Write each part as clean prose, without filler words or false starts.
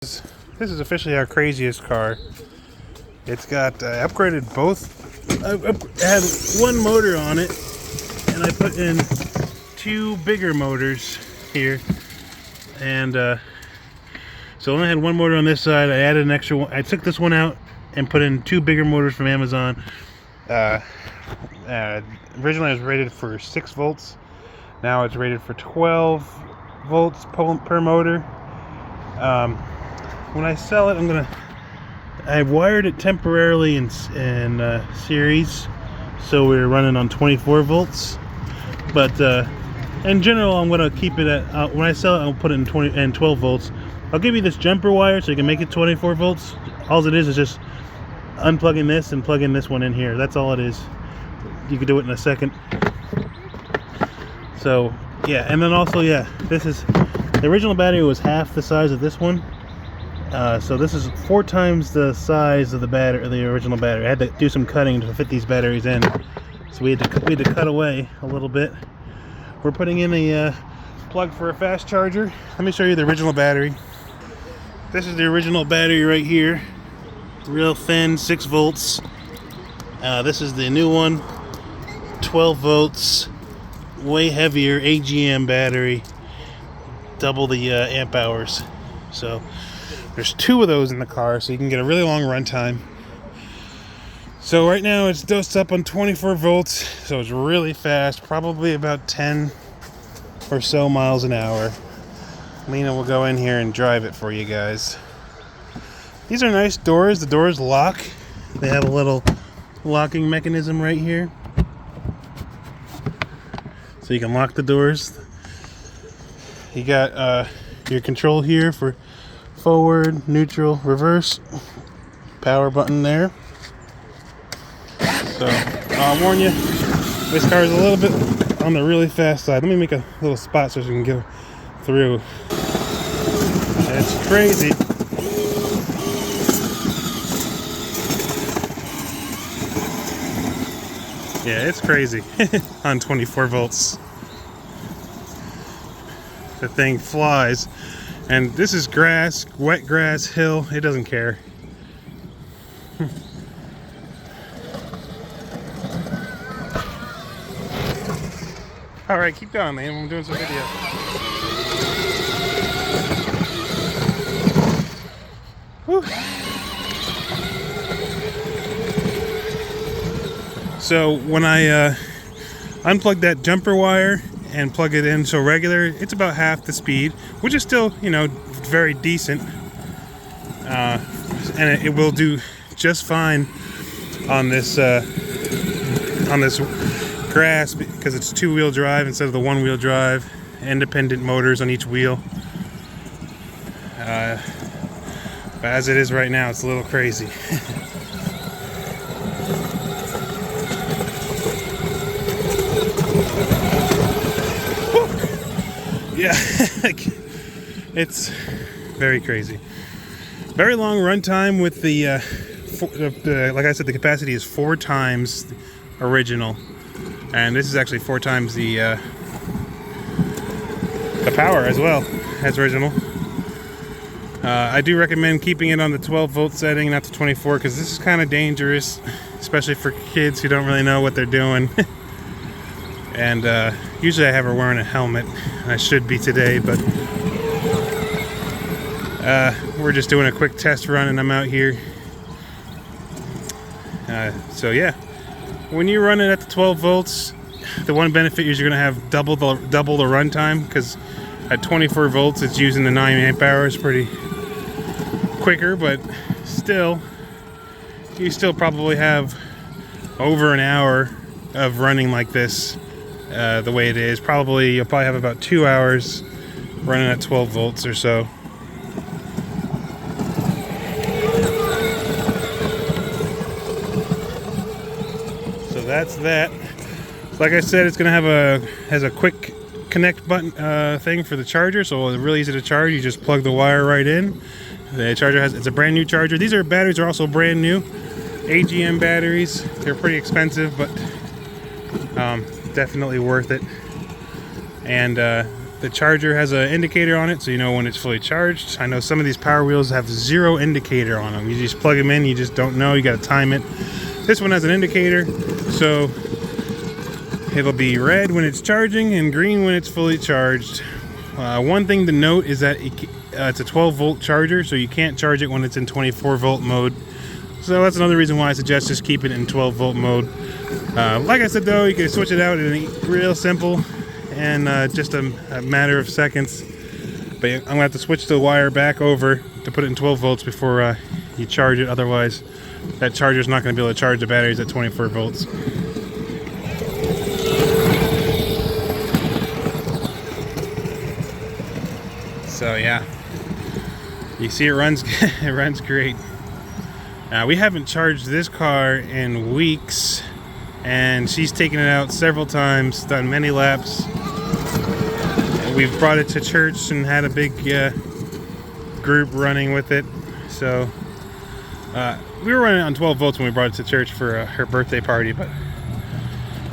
This is officially our craziest car. It's got upgraded both. I had one motor on it, and I put in two bigger motors here. And so I only had one motor on this side. I added an extra one. I took this one out and put in two bigger motors from Amazon. Originally, it was rated for 6 volts. Now it's rated for 12 volts per motor. When I sell it, I wired it temporarily in series, so we're running on 24 volts. But in general, I'm gonna keep it at when I sell it, I'll put it in 12 volts. I'll give you this jumper wire so you can make it 24 volts. All it is just unplugging this and plugging this one in here. That's all it is. You can do it in a second. So yeah, and then also this is the original battery was half the size of this one. So this is 4 times the size of the original battery. I had to do some cutting to fit these batteries in, so we had to cut away a little bit. We're putting in a plug for a fast charger. Let me show you the original battery. This is the original battery right here, real thin, 6 volts. This is the new one, 12 volts, way heavier AGM battery, double the amp hours. So there's 2 of those in the car, so you can get a really long run time. So right now it's dosed up on 24 volts, so it's really fast, probably about 10 or so miles an hour. Lena will go in here and drive it for you guys. These are nice doors. The doors lock. They have a little locking mechanism right here, so you can lock the doors. You got your control here for forward, neutral, reverse, power button there. So I'll warn you, this car is a little bit on the really fast side. Let me make a little spot so she can go through. It's crazy. Yeah, it's crazy on 24 volts. The thing flies. And this is grass, wet grass, hill. It doesn't care. All right, keep going, man. I'm doing some video. Whew. So when I unplug that jumper wire and plug it in so regular, it's about half the speed, which is still, very decent. And it will do just fine on this grass because it's 2-wheel drive instead of the 1-wheel drive, independent motors on each wheel. But as it is right now, it's a little crazy. Yeah, it's very crazy. Very long run time with the like I said, the capacity is 4 times original, and this is actually 4 times the power as well as original. I do recommend keeping it on the 12 volt setting, not the 24, because this is kind of dangerous, especially for kids who don't really know what they're doing. And usually I have her wearing a helmet. I should be today, but we're just doing a quick test run and I'm out here. So yeah, when you run it at the 12 volts, the one benefit is you're going to have double the run time, because at 24 volts it's using the 9 amp hours pretty quicker, but still, you still probably have over an hour of running like this. The way it is, you'll probably have about 2 hours running at 12 volts or so. So that's that. Like I said, it's gonna has a quick connect button thing for the charger, so it's really easy to charge. You just plug the wire right in. The charger it's a brand new charger. These batteries are also brand new, AGM batteries. They're pretty expensive, but definitely worth it. And The charger has an indicator on it, so you know when it's fully charged. I know some of these Power Wheels have 0 indicator on them. You just plug them in, you just don't know, you got to time it. This one has an indicator, so it'll be red when it's charging and green when it's fully charged. One thing to note is that it's a 12-volt charger, so you can't charge it when it's in 24-volt mode. So that's another reason why I suggest just keep it in 12-volt mode. Like I said though, you can switch it out in real simple and just a matter of seconds. But I'm gonna have to switch the wire back over to put it in 12 volts before you charge it. Otherwise, that charger's not gonna be able to charge the batteries at 24 volts. So yeah, you see it runs, it runs great. We haven't charged this car in weeks, and she's taken it out several times, done many laps. We've brought it to church and had a big group running with it. So we were running on 12 volts when we brought it to church for her birthday party, but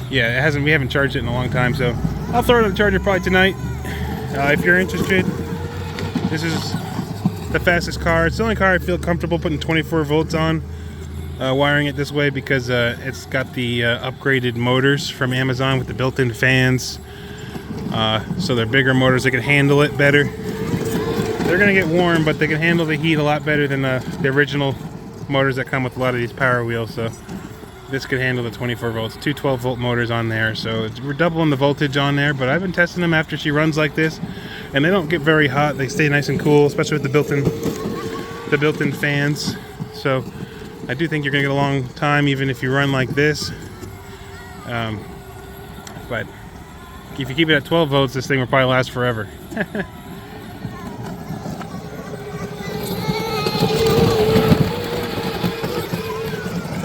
yeah, we haven't charged it in a long time. So I'll throw it on the charger probably tonight. If you're interested, this is the fastest car. It's the only car I feel comfortable putting 24 volts on, wiring it this way, because it's got the upgraded motors from Amazon with the built-in fans. So they're bigger motors that can handle it better. They're gonna get warm, but they can handle the heat a lot better than the original motors that come with a lot of these Power Wheels. So this could handle the 24 volts. 2 12-volt motors on there, so we're doubling the voltage on there. But I've been testing them after she runs like this, and they don't get very hot. They stay nice and cool, especially with the built-in fans. So I do think you're gonna get a long time even if you run like this. But if you keep it at 12 volts, this thing will probably last forever.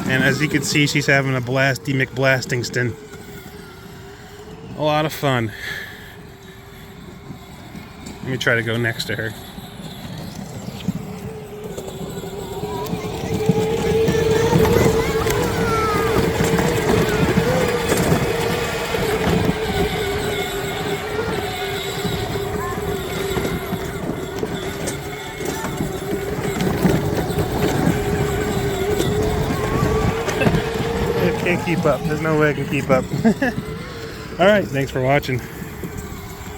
And as you can see, she's having a blasty McBlastingston. A lot of fun. Let me try to go next to her. Can't keep up. There's no way I can keep up. Alright, thanks for watching.